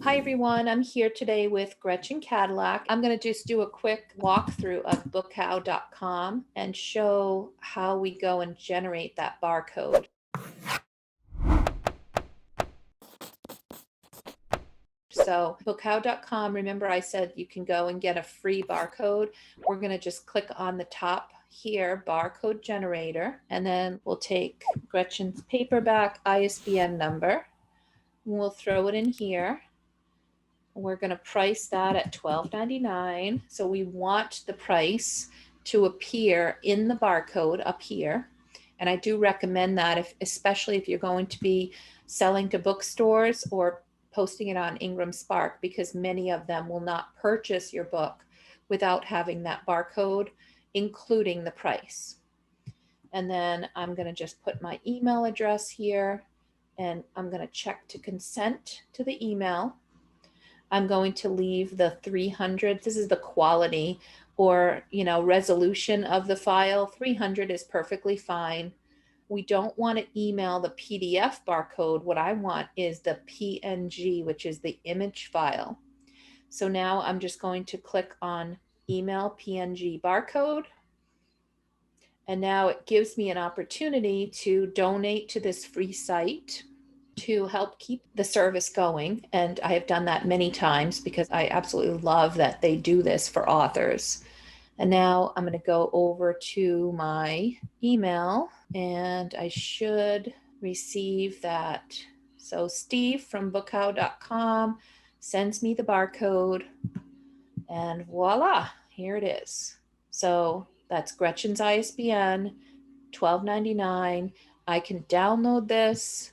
Hi everyone, I'm here today with Gretchen Cadillac. I'm going to just do a quick walkthrough of bookhow.com and show how we go and generate that barcode. So bookhow.com, remember I said you can go and get a free barcode. We're going to just click on the top here, barcode generator, and then we'll take Gretchen's paperback ISBN number. And we'll throw it in here. We're going to price that at $12.99. So we want the price to appear in the barcode up here. And I do recommend that, especially if you're going to be selling to bookstores or posting it on Ingram Spark, because many of them will not purchase your book without having that barcode, including the price. And then I'm going to just put my email address here, and I'm going to check to consent to the email. I'm going to leave the 300. This is the quality or, resolution of the file. 300 is perfectly fine. We don't want to email the PDF barcode. What I want is the PNG, which is the image file. So now I'm just going to click on email PNG barcode. And now it gives me an opportunity to donate to this free site to help keep the service going. And I have done that many times because I absolutely love that they do this for authors. And now I'm going to go over to my email and I should receive that. So Steve from bookhow.com sends me the barcode and voila, here it is. So that's Gretchen's ISBN, $12.99. I can download this,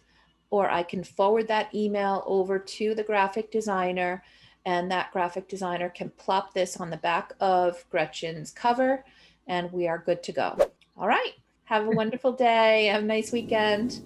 or I can forward that email over to the graphic designer, and that graphic designer can plop this on the back of Gretchen's cover, and we are good to go. All right. Have a wonderful day. Have a nice weekend.